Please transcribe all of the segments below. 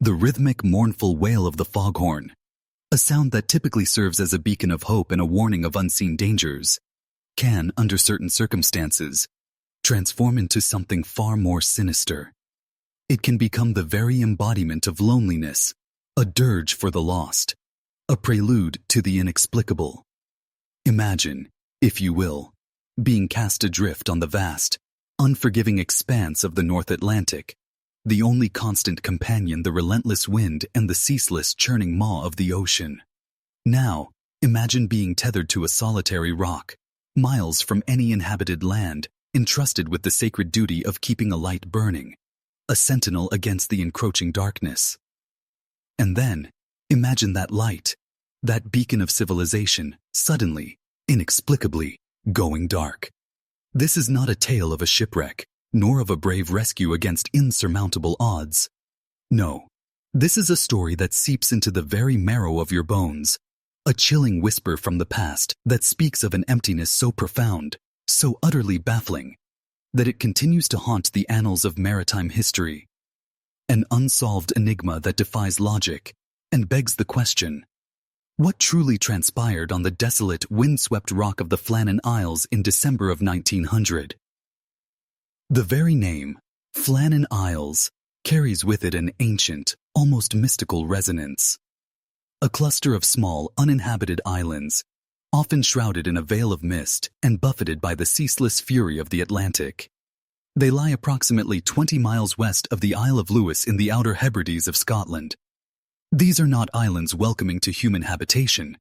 the rhythmic, mournful wail of the foghorn, a sound that typically serves as a beacon of hope and a warning of unseen dangers, can, under certain circumstances, transform into something far more sinister. It can become the very embodiment of loneliness, a dirge for the lost, a prelude to the inexplicable. Imagine, if you will, being cast adrift on the vast, unforgiving expanse of the North Atlantic, the only constant companion the relentless wind and the ceaseless churning maw of the ocean. Now, imagine being tethered to a solitary rock, miles from any inhabited land, entrusted with the sacred duty of keeping a light burning, a sentinel against the encroaching darkness. And then, imagine that light, that beacon of civilization, suddenly, inexplicably, going dark. This is not a tale of a shipwreck, nor of a brave rescue against insurmountable odds. No, this is a story that seeps into the very marrow of your bones, a chilling whisper from the past that speaks of an emptiness so profound, so utterly baffling, that it continues to haunt the annals of maritime history. An unsolved enigma that defies logic and begs the question: what truly transpired on the desolate, windswept rock of the Flannan Isles in December of 1900? The very name, Flannan Isles, carries with it an ancient, almost mystical resonance. A cluster of small, uninhabited islands, often shrouded in a veil of mist and buffeted by the ceaseless fury of the Atlantic. They lie approximately 20 miles west of the Isle of Lewis in the Outer Hebrides of Scotland. These are not islands welcoming to human habitation,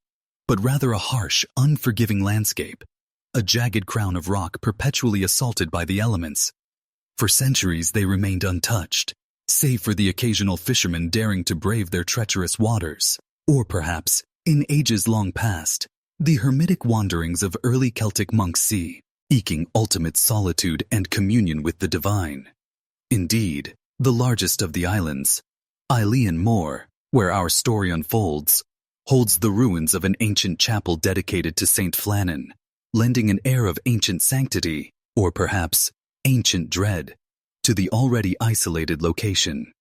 but rather a harsh, unforgiving landscape, a jagged crown of rock perpetually assaulted by the elements. For centuries they remained untouched, save for the occasional fisherman daring to brave their treacherous waters, or perhaps, in ages long past, the hermitic wanderings of early Celtic monks seeking ultimate solitude and communion with the divine. Indeed, the largest of the islands, Eilean Mor, where our story unfolds, holds the ruins of an ancient chapel dedicated to Saint Flannan, lending an air of ancient sanctity, or perhaps ancient dread, to the already isolated location.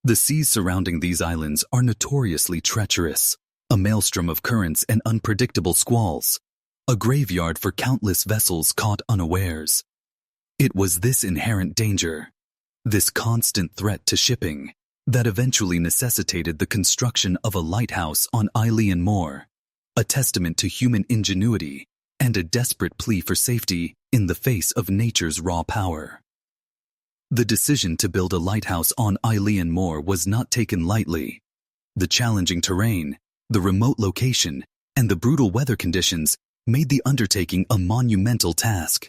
The seas surrounding these islands are notoriously treacherous, a maelstrom of currents and unpredictable squalls, a graveyard for countless vessels caught unawares. It was this inherent danger, this constant threat to shipping, that eventually necessitated the construction of a lighthouse on Eilean Mor, a testament to human ingenuity and a desperate plea for safety in the face of nature's raw power. The decision to build a lighthouse on Eilean Mor was not taken lightly. The challenging terrain, the remote location, and the brutal weather conditions made the undertaking a monumental task.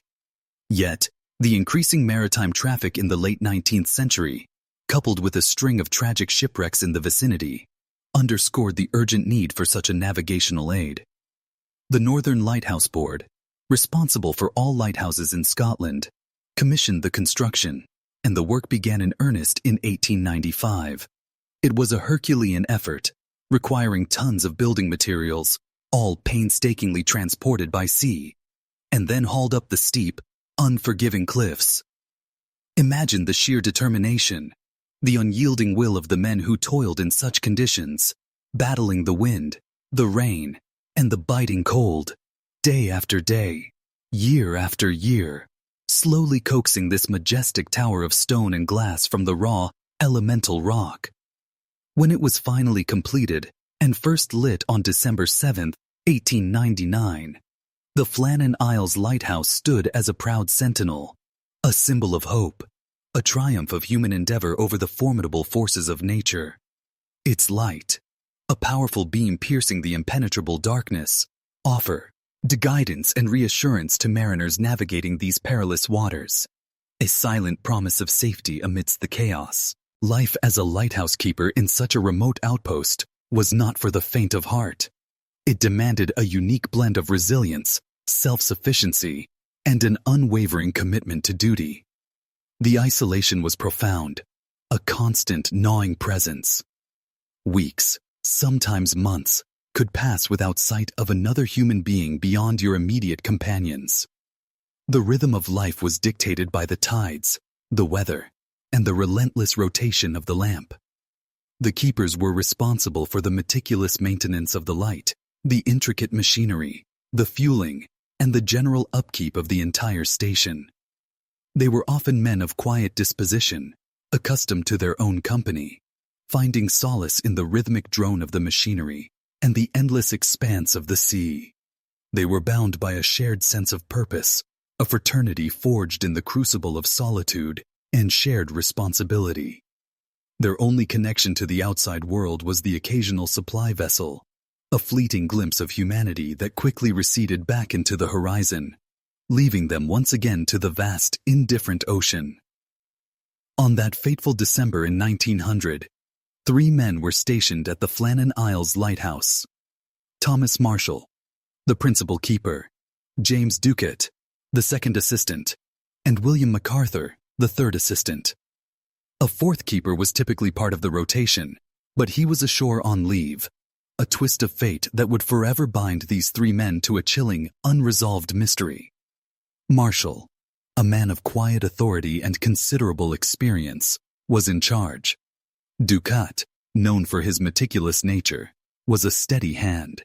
Yet, the increasing maritime traffic in the late 19th century, coupled with a string of tragic shipwrecks in the vicinity, underscored the urgent need for such a navigational aid. The Northern Lighthouse Board, responsible for all lighthouses in Scotland, commissioned the construction, and the work began in earnest in 1895. It was a Herculean effort, requiring tons of building materials, all painstakingly transported by sea, and then hauled up the steep, unforgiving cliffs. Imagine the sheer determination, the unyielding will of the men who toiled in such conditions, battling the wind, the rain, and the biting cold, day after day, year after year, slowly coaxing this majestic tower of stone and glass from the raw, elemental rock. When it was finally completed and first lit on December 7, 1899, the Flannan Isles Lighthouse stood as a proud sentinel, a symbol of hope, a triumph of human endeavor over the formidable forces of nature. Its light, a powerful beam piercing the impenetrable darkness, offered guidance and reassurance to mariners navigating these perilous waters, a silent promise of safety amidst the chaos. Life as a lighthouse keeper in such a remote outpost was not for the faint of heart. It demanded a unique blend of resilience, self-sufficiency, and an unwavering commitment to duty. The isolation was profound, a constant gnawing presence. Weeks, sometimes months, could pass without sight of another human being beyond your immediate companions. The rhythm of life was dictated by the tides, the weather, and the relentless rotation of the lamp. The keepers were responsible for the meticulous maintenance of the light, the intricate machinery, the fueling, and the general upkeep of the entire station. They were often men of quiet disposition, accustomed to their own company, finding solace in the rhythmic drone of the machinery and the endless expanse of the sea. They were bound by a shared sense of purpose, a fraternity forged in the crucible of solitude and shared responsibility. Their only connection to the outside world was the occasional supply vessel, a fleeting glimpse of humanity that quickly receded back into the horizon, leaving them once again to the vast, indifferent ocean. On that fateful December in 1900, 3 men were stationed at the Flannan Isles Lighthouse. Thomas Marshall, the principal keeper, James Ducat, the second assistant, and William MacArthur, the third assistant. A fourth keeper was typically part of the rotation, but he was ashore on leave, a twist of fate that would forever bind these 3 men to a chilling, unresolved mystery. Marshall, a man of quiet authority and considerable experience, was in charge. Ducat, known for his meticulous nature, was a steady hand.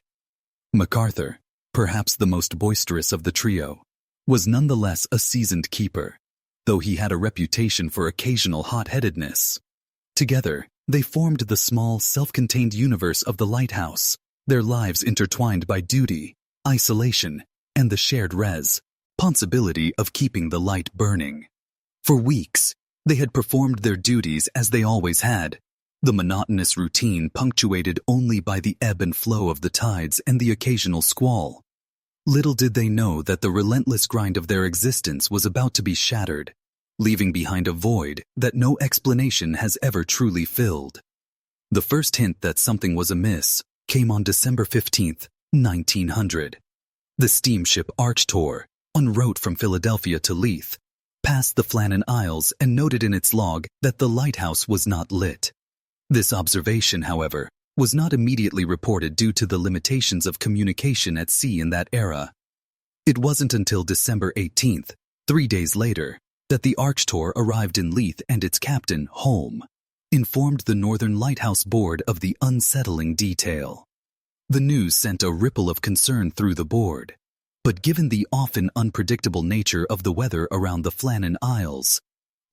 MacArthur, perhaps the most boisterous of the trio, was nonetheless a seasoned keeper, though he had a reputation for occasional hot-headedness. Together, they formed the small, self-contained universe of the lighthouse, their lives intertwined by duty, isolation, and the shared responsibility of keeping the light burning. For weeks, they had performed their duties as they always had, the monotonous routine punctuated only by the ebb and flow of the tides and the occasional squall. Little did they know that the relentless grind of their existence was about to be shattered, leaving behind a void that no explanation has ever truly filled. The first hint that something was amiss came on December 15, 1900. The steamship Arctur, en route from Philadelphia to Leith, passed the Flannan Isles and noted in its log that the lighthouse was not lit. This observation, however, was not immediately reported due to the limitations of communication at sea in that era. It wasn't until December 18th, 3 days later, that the Arctur arrived in Leith and its captain, Holm, informed the Northern Lighthouse Board of the unsettling detail. The news sent a ripple of concern through the board, but given the often unpredictable nature of the weather around the Flannan Isles,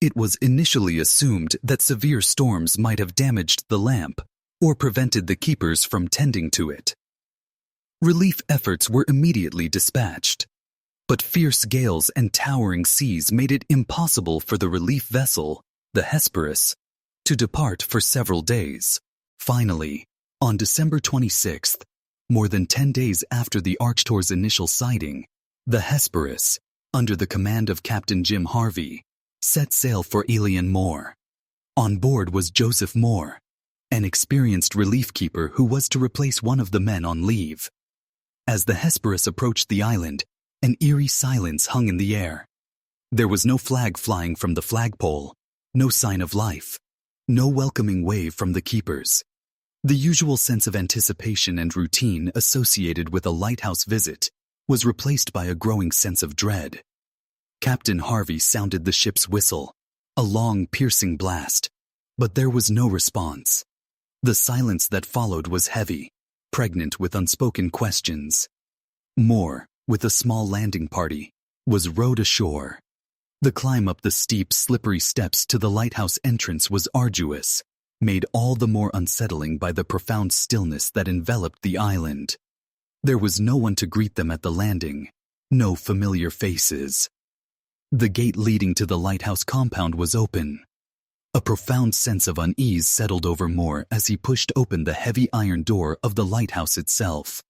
it was initially assumed that severe storms might have damaged the lamp or prevented the keepers from tending to it. Relief efforts were immediately dispatched, but fierce gales and towering seas made it impossible for the relief vessel, the Hesperus, to depart for several days. Finally, on December 26th, more than 10 days after the Arctur's initial sighting, the Hesperus, under the command of Captain Jim Harvey, set sail for Elian Moor. On board was Joseph Moore, an experienced relief keeper who was to replace one of the men on leave. As the Hesperus approached the island, an eerie silence hung in the air. There was no flag flying from the flagpole, no sign of life, no welcoming wave from the keepers. The usual sense of anticipation and routine associated with a lighthouse visit was replaced by a growing sense of dread. Captain Harvey sounded the ship's whistle, a long, piercing blast, but there was no response. The silence that followed was heavy, pregnant with unspoken questions. Moore, with a small landing party, was rowed ashore. The climb up the steep, slippery steps to the lighthouse entrance was arduous, made all the more unsettling by the profound stillness that enveloped the island. There was no one to greet them at the landing, no familiar faces. The gate leading to the lighthouse compound was open. A profound sense of unease settled over Moore as he pushed open the heavy iron door of the lighthouse itself.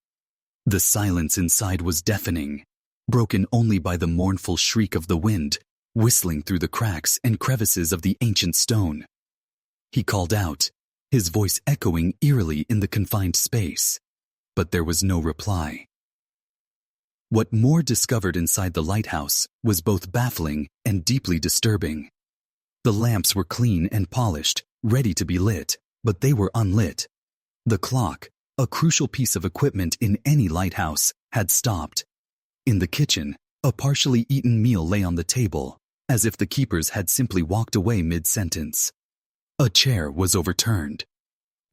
The silence inside was deafening, broken only by the mournful shriek of the wind, whistling through the cracks and crevices of the ancient stone. He called out, his voice echoing eerily in the confined space, but there was no reply. What Moore discovered inside the lighthouse was both baffling and deeply disturbing. The lamps were clean and polished, ready to be lit, but they were unlit. The clock, a crucial piece of equipment in any lighthouse, had stopped. In the kitchen, a partially eaten meal lay on the table, as if the keepers had simply walked away mid-sentence. A chair was overturned.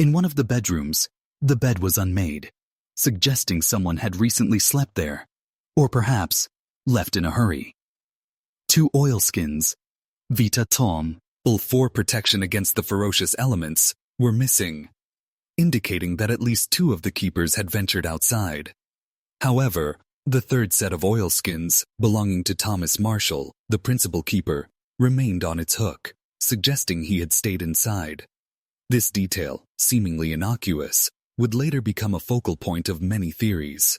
In one of the bedrooms, the bed was unmade, suggesting someone had recently slept there, or perhaps left in a hurry. 2 oilskins, Vita Tom, all for protection against the ferocious elements, were missing, indicating that at least 2 of the keepers had ventured outside. However, the 3rd set of oilskins, belonging to Thomas Marshall, the principal keeper, remained on its hook, suggesting he had stayed inside. This detail, seemingly innocuous, would later become a focal point of many theories.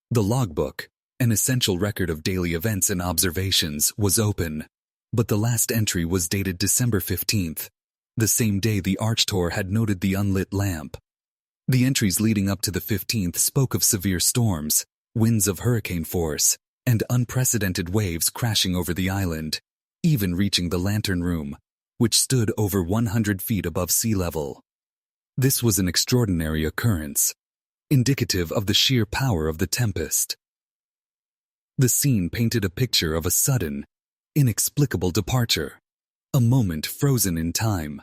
The logbook, an essential record of daily events and observations, was open, but the last entry was dated December 15th, the same day the Archtor had noted the unlit lamp. The entries leading up to the 15th spoke of severe storms, winds of hurricane force, and unprecedented waves crashing over the island, even reaching the lantern room, which stood over 100 feet above sea level. This was an extraordinary occurrence, indicative of the sheer power of the tempest. The scene painted a picture of a sudden, inexplicable departure, a moment frozen in time.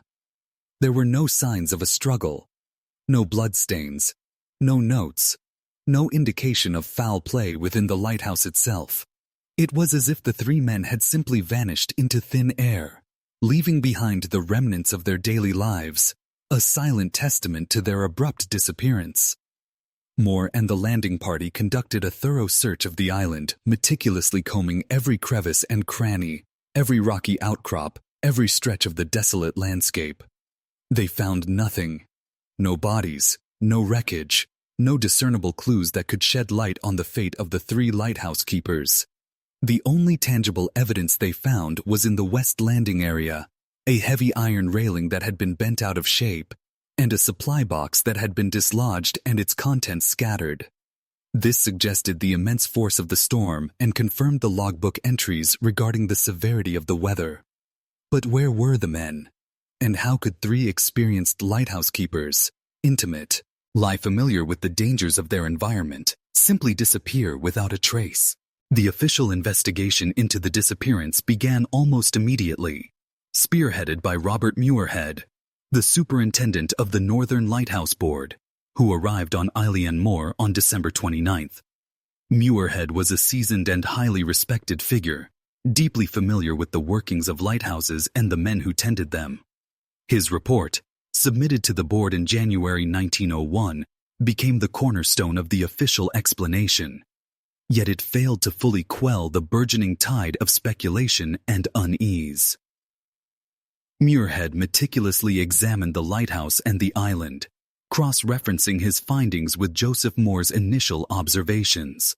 There were no signs of a struggle, no bloodstains, no notes, no indication of foul play within the lighthouse itself. It was as if the 3 men had simply vanished into thin air, leaving behind the remnants of their daily lives, a silent testament to their abrupt disappearance. Moore and the landing party conducted a thorough search of the island, meticulously combing every crevice and cranny, every rocky outcrop, every stretch of the desolate landscape. They found nothing. No bodies, no wreckage, no discernible clues that could shed light on the fate of the 3 lighthouse keepers. The only tangible evidence they found was in the west landing area, a heavy iron railing that had been bent out of shape, and a supply box that had been dislodged and its contents scattered. This suggested the immense force of the storm and confirmed the logbook entries regarding the severity of the weather. But where were the men? And how could 3 experienced lighthouse keepers, intimate, lie familiar with the dangers of their environment, simply disappear without a trace? The official investigation into the disappearance began almost immediately, spearheaded by Robert Muirhead, the superintendent of the Northern Lighthouse Board, who arrived on Isle Moor on December 29th. Muirhead was a seasoned and highly respected figure, deeply familiar with the workings of lighthouses and the men who tended them. His report, submitted to the board in January 1901, became the cornerstone of the official explanation. Yet it failed to fully quell the burgeoning tide of speculation and unease. Muirhead meticulously examined the lighthouse and the island, cross-referencing his findings with Joseph Moore's initial observations.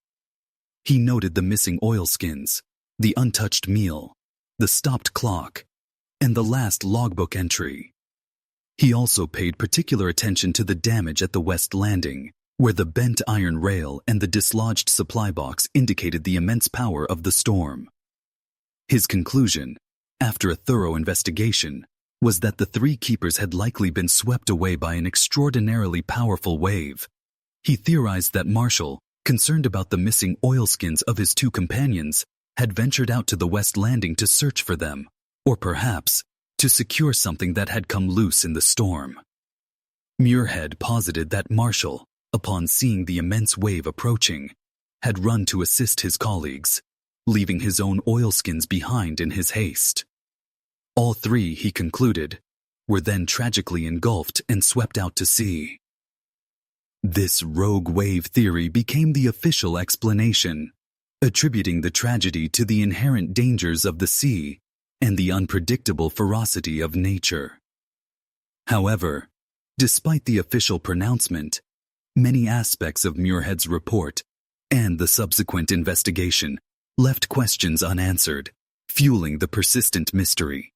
He noted the missing oilskins, the untouched meal, the stopped clock, and the last logbook entry. He also paid particular attention to the damage at the west landing, where the bent iron rail and the dislodged supply box indicated the immense power of the storm. His conclusion, after a thorough investigation, was that the 3 keepers had likely been swept away by an extraordinarily powerful wave. He theorized that Marshall, concerned about the missing oilskins of his 2 companions, had ventured out to the west landing to search for them, or perhaps to secure something that had come loose in the storm. Muirhead posited that Marshall, upon seeing the immense wave approaching, had run to assist his colleagues, leaving his own oilskins behind in his haste. All 3, he concluded, were then tragically engulfed and swept out to sea. This rogue wave theory became the official explanation, attributing the tragedy to the inherent dangers of the sea and the unpredictable ferocity of nature. However, despite the official pronouncement, many aspects of Muirhead's report and the subsequent investigation left questions unanswered, fueling the persistent mystery.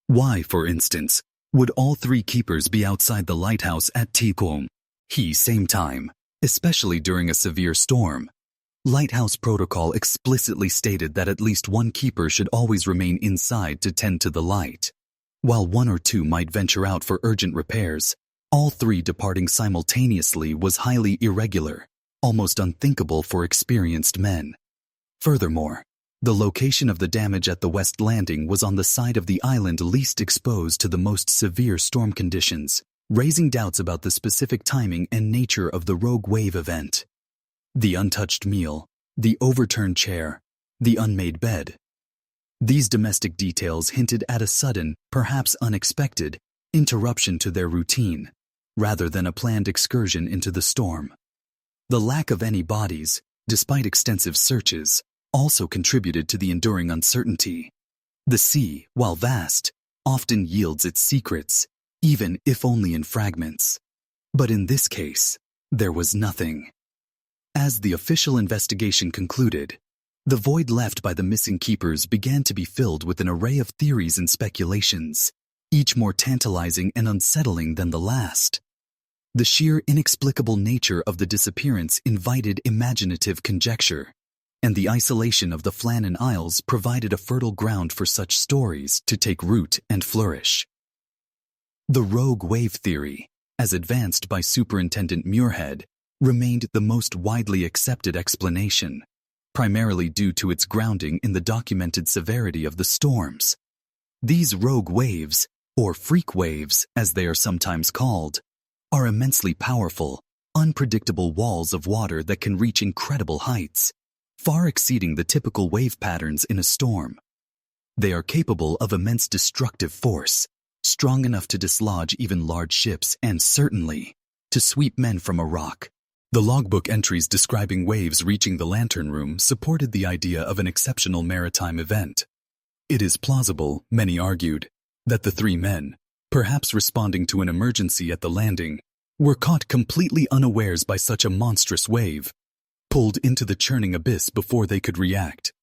Why, for instance, would all 3 keepers be outside the lighthouse at Tikom, same time, especially during a severe storm? Lighthouse protocol explicitly stated that at least 1 keeper should always remain inside to tend to the light. While 1 or 2 might venture out for urgent repairs, all 3 departing simultaneously was highly irregular, almost unthinkable for experienced men. Furthermore, the location of the damage at the West Landing was on the side of the island least exposed to the most severe storm conditions, raising doubts about the specific timing and nature of the rogue wave event. The untouched meal, the overturned chair, the unmade bed. These domestic details hinted at a sudden, perhaps unexpected, interruption to their routine, rather than a planned excursion into the storm. The lack of any bodies, despite extensive searches, also contributed to the enduring uncertainty. The sea, while vast, often yields its secrets, even if only in fragments. But in this case, there was nothing. As the official investigation concluded, the void left by the missing keepers began to be filled with an array of theories and speculations, each more tantalizing and unsettling than the last. The sheer inexplicable nature of the disappearance invited imaginative conjecture, and the isolation of the Flannan Isles provided a fertile ground for such stories to take root and flourish. The rogue wave theory, as advanced by Superintendent Muirhead, remained the most widely accepted explanation, primarily due to its grounding in the documented severity of the storms. These rogue waves, or freak waves as they are sometimes called, are immensely powerful, unpredictable walls of water that can reach incredible heights, far exceeding the typical wave patterns in a storm. They are capable of immense destructive force, strong enough to dislodge even large ships and certainly to sweep men from a rock. The logbook entries describing waves reaching the lantern room supported the idea of an exceptional maritime event. It is plausible, many argued, that the three men, perhaps responding to an emergency at the landing, were caught completely unawares by such a monstrous wave, pulled into the churning abyss before they could react.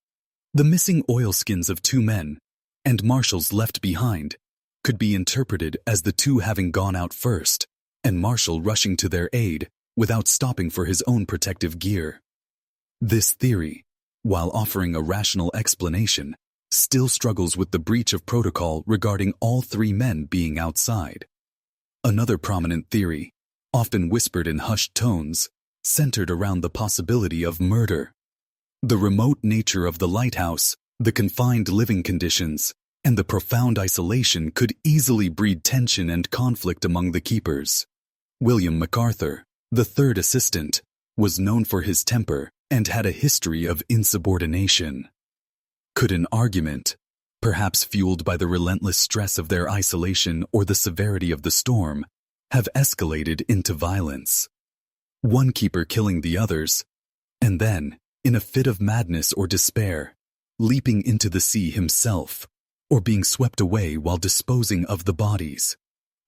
The missing oilskins of two men, and Marshall's left behind, could be interpreted as the two having gone out first, and Marshall rushing to their aid without stopping for his own protective gear. This theory, while offering a rational explanation, still struggles with the breach of protocol regarding all three men being outside. Another prominent theory, often whispered in hushed tones, centered around the possibility of murder. The remote nature of the lighthouse, the confined living conditions, and the profound isolation could easily breed tension and conflict among the keepers. William MacArthur, the third assistant, was known for his temper and had a history of insubordination. Could an argument, perhaps fueled by the relentless stress of their isolation or the severity of the storm, have escalated into violence? One keeper killing the others, and then, in a fit of madness or despair, leaping into the sea himself, or being swept away while disposing of the bodies.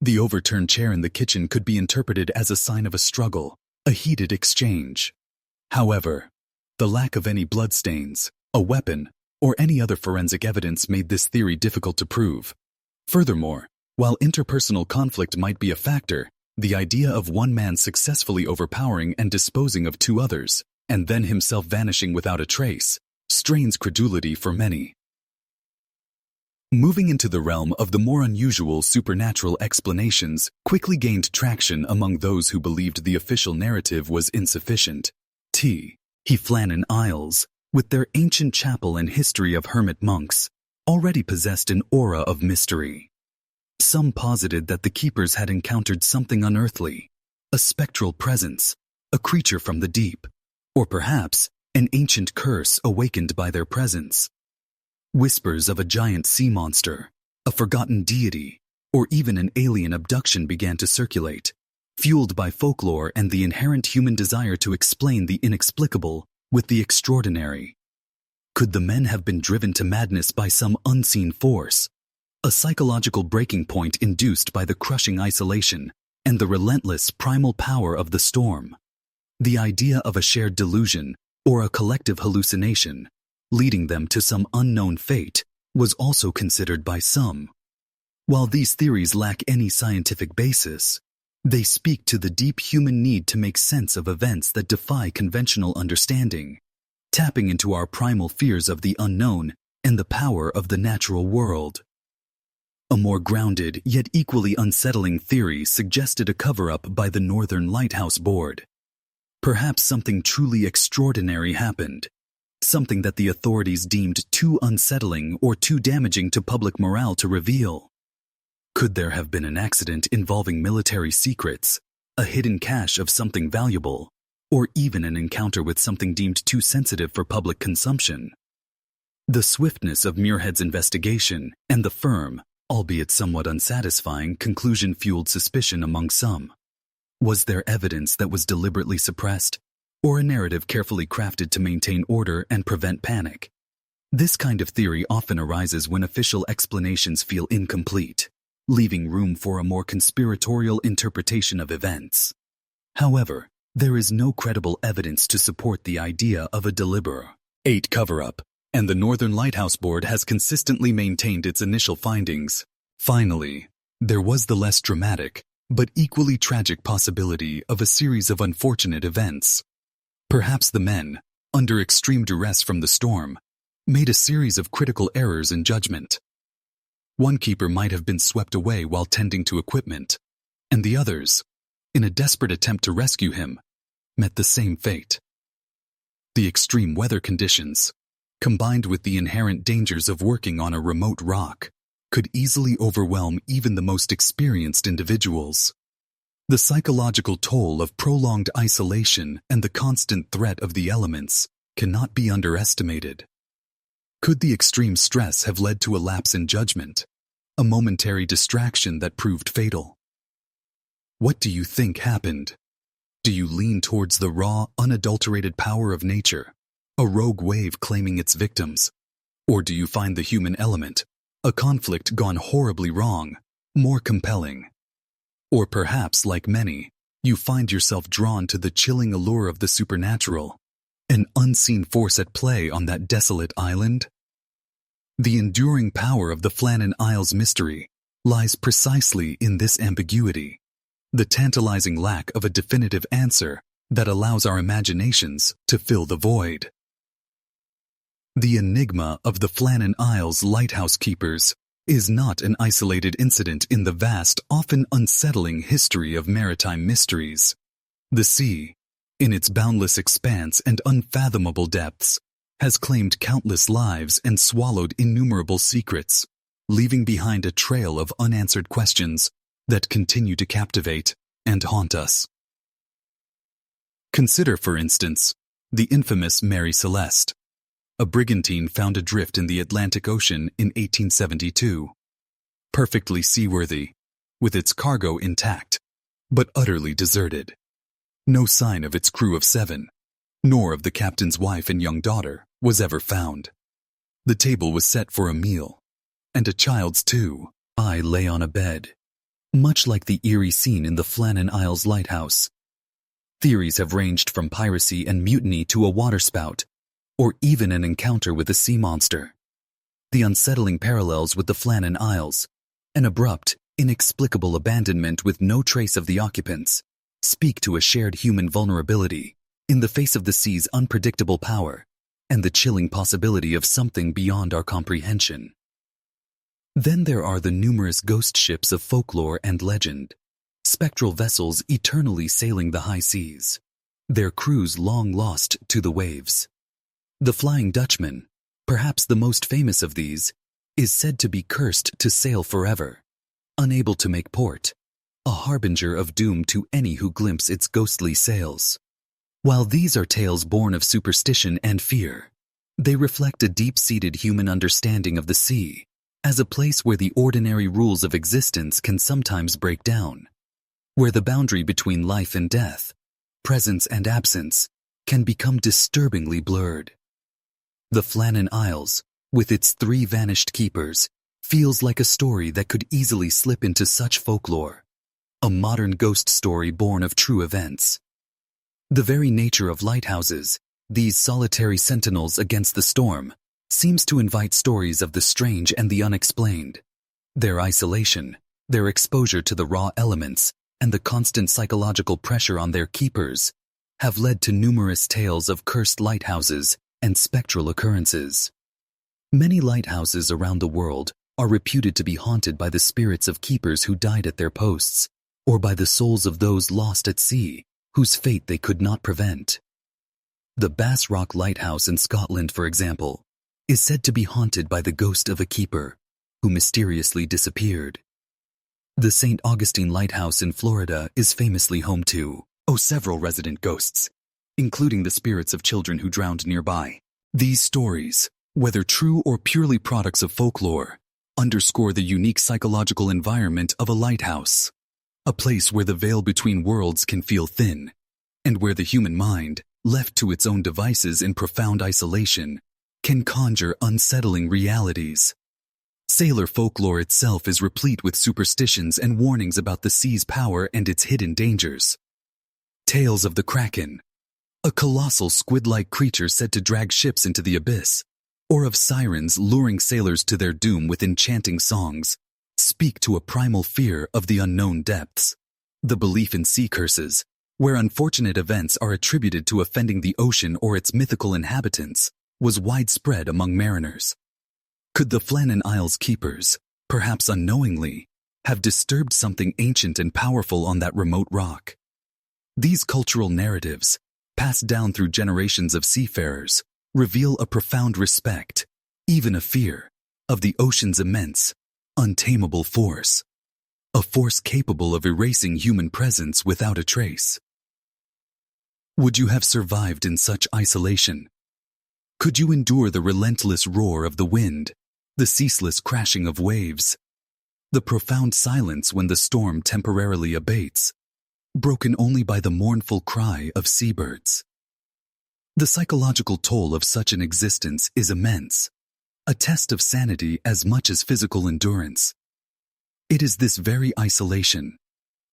The overturned chair in the kitchen could be interpreted as a sign of a struggle, a heated exchange. However, the lack of any bloodstains, a weapon, or any other forensic evidence made this theory difficult to prove. Furthermore, while interpersonal conflict might be a factor, the idea of one man successfully overpowering and disposing of two others, and then himself vanishing without a trace, strains credulity for many. Moving into the realm of the more unusual supernatural explanations quickly gained traction among those who believed the official narrative was insufficient. Flannan Isles, with their ancient chapel and history of hermit monks, already possessed an aura of mystery. Some posited that the keepers had encountered something unearthly, a spectral presence, a creature from the deep, or perhaps an ancient curse awakened by their presence. Whispers of a giant sea monster, a forgotten deity, or even an alien abduction began to circulate, fueled by folklore and the inherent human desire to explain the inexplicable with the extraordinary. Could the men have been driven to madness by some unseen force, a psychological breaking point induced by the crushing isolation and the relentless primal power of the storm? The idea of a shared delusion or a collective hallucination, leading them to some unknown fate, was also considered by some. While these theories lack any scientific basis, they speak to the deep human need to make sense of events that defy conventional understanding, tapping into our primal fears of the unknown and the power of the natural world. A more grounded yet equally unsettling theory suggested a cover-up by the Northern Lighthouse Board. Perhaps something truly extraordinary happened, something that the authorities deemed too unsettling or too damaging to public morale to reveal. Could there have been an accident involving military secrets, a hidden cache of something valuable, or even an encounter with something deemed too sensitive for public consumption? The swiftness of Muirhead's investigation and the firm, albeit somewhat unsatisfying, conclusion fueled suspicion among some. Was there evidence that was deliberately suppressed, or a narrative carefully crafted to maintain order and prevent panic? This kind of theory often arises when official explanations feel incomplete, leaving room for a more conspiratorial interpretation of events. However, there is no credible evidence to support the idea of a deliberate 8 cover-up, and the Northern Lighthouse Board has consistently maintained its initial findings. Finally, there was the less dramatic, but equally tragic possibility of a series of unfortunate events. Perhaps the men, under extreme duress from the storm, made a series of critical errors in judgment. One keeper might have been swept away while tending to equipment, and the others, in a desperate attempt to rescue him, met the same fate. The extreme weather conditions, combined with the inherent dangers of working on a remote rock, could easily overwhelm even the most experienced individuals. The psychological toll of prolonged isolation and the constant threat of the elements cannot be underestimated. Could the extreme stress have led to a lapse in judgment, a momentary distraction that proved fatal? What do you think happened? Do you lean towards the raw, unadulterated power of nature, a rogue wave claiming its victims? Or do you find the human element, a conflict gone horribly wrong, more compelling? Or perhaps, like many, you find yourself drawn to the chilling allure of the supernatural, an unseen force at play on that desolate island? The enduring power of the Flannan Isles mystery lies precisely in this ambiguity, the tantalizing lack of a definitive answer that allows our imaginations to fill the void. The enigma of the Flannan Isles Lighthouse Keepers is not an isolated incident in the vast, often unsettling history of maritime mysteries. The sea, in its boundless expanse and unfathomable depths, has claimed countless lives and swallowed innumerable secrets, leaving behind a trail of unanswered questions that continue to captivate and haunt us. Consider, for instance, the infamous Mary Celeste, a brigantine found adrift in the Atlantic Ocean in 1872. Perfectly seaworthy, with its cargo intact, but utterly deserted. No sign of its crew of 7, nor of the captain's wife and young daughter, was ever found. The table was set for a meal, and a child's too. I lay on a bed, much like the eerie scene in the Flannan Isles Lighthouse. Theories have ranged from piracy and mutiny to a waterspout, or even an encounter with a sea monster. The unsettling parallels with the Flannan Isles, an abrupt, inexplicable abandonment with no trace of the occupants, speak to a shared human vulnerability in the face of the sea's unpredictable power and the chilling possibility of something beyond our comprehension. Then there are the numerous ghost ships of folklore and legend, spectral vessels eternally sailing the high seas, their crews long lost to the waves. The Flying Dutchman, perhaps the most famous of these, is said to be cursed to sail forever, unable to make port, a harbinger of doom to any who glimpse its ghostly sails. While these are tales born of superstition and fear, they reflect a deep-seated human understanding of the sea as a place where the ordinary rules of existence can sometimes break down, where the boundary between life and death, presence and absence, can become disturbingly blurred. The Flannan Isles, with its 3 vanished keepers, feels like a story that could easily slip into such folklore, a modern ghost story born of true events. The very nature of lighthouses, these solitary sentinels against the storm, seems to invite stories of the strange and the unexplained. Their isolation, their exposure to the raw elements, and the constant psychological pressure on their keepers have led to numerous tales of cursed lighthouses and spectral occurrences. Many lighthouses around the world are reputed to be haunted by the spirits of keepers who died at their posts, or by the souls of those lost at sea, whose fate they could not prevent. The Bass Rock Lighthouse in Scotland, for example, is said to be haunted by the ghost of a keeper who mysteriously disappeared. The St. Augustine Lighthouse in Florida is famously home to, several resident ghosts, including the spirits of children who drowned nearby. These stories, whether true or purely products of folklore, underscore the unique psychological environment of a lighthouse, a place where the veil between worlds can feel thin, and where the human mind, left to its own devices in profound isolation, can conjure unsettling realities. Sailor folklore itself is replete with superstitions and warnings about the sea's power and its hidden dangers. Tales of the Kraken, a colossal squid-like creature said to drag ships into the abyss, or of sirens luring sailors to their doom with enchanting songs, speak to a primal fear of the unknown depths. The belief in sea curses, where unfortunate events are attributed to offending the ocean or its mythical inhabitants, was widespread among mariners. Could the Flannan Isles Keepers, perhaps unknowingly, have disturbed something ancient and powerful on that remote rock? These cultural narratives, passed down through generations of seafarers, reveal a profound respect, even a fear, of the ocean's immense, untamable force. A force capable of erasing human presence without a trace. Would you have survived in such isolation? Could you endure the relentless roar of the wind, the ceaseless crashing of waves, the profound silence when the storm temporarily abates, broken only by the mournful cry of seabirds? The psychological toll of such an existence is immense, a test of sanity as much as physical endurance. It is this very isolation,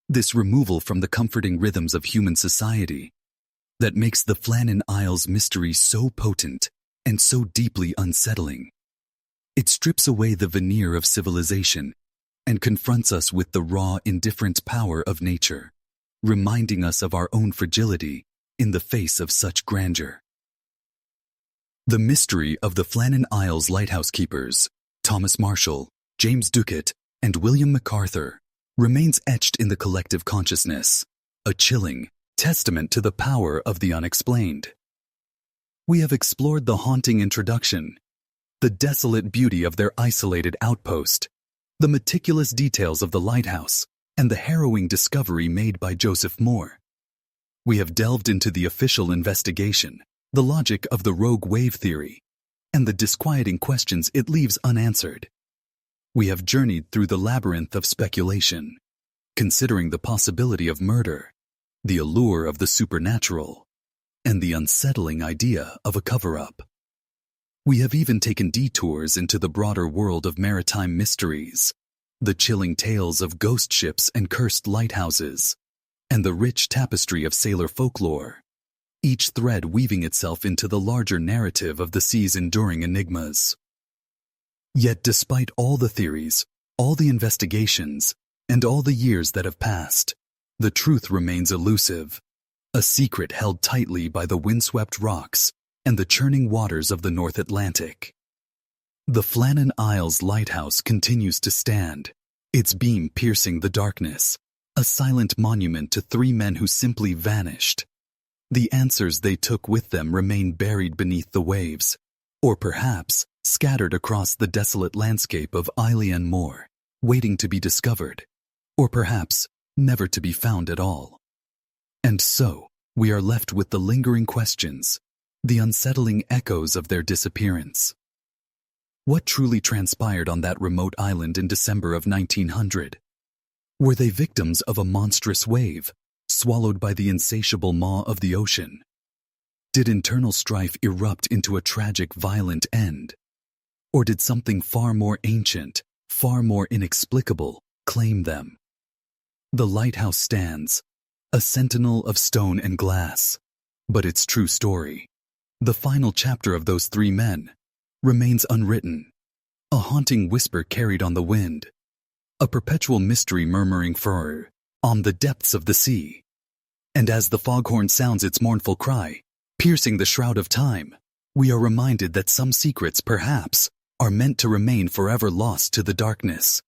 this removal from the comforting rhythms of human society, that makes the Flannan Isles mystery so potent and so deeply unsettling. It strips away the veneer of civilization and confronts us with the raw, indifferent power of nature, reminding us of our own fragility in the face of such grandeur. The mystery of the Flannan Isles Lighthouse Keepers, Thomas Marshall, James Ducat, and William MacArthur, remains etched in the collective consciousness, a chilling testament to the power of the unexplained. We have explored the haunting introduction, the desolate beauty of their isolated outpost, the meticulous details of the lighthouse, and the harrowing discovery made by Joseph Moore. We have delved into the official investigation, the logic of the rogue wave theory, and the disquieting questions it leaves unanswered. We have journeyed through the labyrinth of speculation, considering the possibility of murder, the allure of the supernatural, and the unsettling idea of a cover-up. We have even taken detours into the broader world of maritime mysteries, the chilling tales of ghost ships and cursed lighthouses, and the rich tapestry of sailor folklore, each thread weaving itself into the larger narrative of the sea's enduring enigmas. Yet despite all the theories, all the investigations, and all the years that have passed, the truth remains elusive, a secret held tightly by the windswept rocks and the churning waters of the North Atlantic. The Flannan Isles Lighthouse continues to stand, its beam piercing the darkness, a silent monument to three men who simply vanished. The answers they took with them remain buried beneath the waves, or perhaps scattered across the desolate landscape of Isle and Moore, waiting to be discovered, or perhaps never to be found at all. And so, we are left with the lingering questions, the unsettling echoes of their disappearance. What truly transpired on that remote island in December of 1900? Were they victims of a monstrous wave, swallowed by the insatiable maw of the ocean? Did internal strife erupt into a tragic, violent end? Or did something far more ancient, far more inexplicable, claim them? The lighthouse stands, a sentinel of stone and glass, but its true story, the final chapter of those three men, remains unwritten, a haunting whisper carried on the wind, a perpetual mystery murmuring on the depths of the sea. And as the foghorn sounds its mournful cry, piercing the shroud of time, we are reminded that some secrets, perhaps, are meant to remain forever lost to the darkness.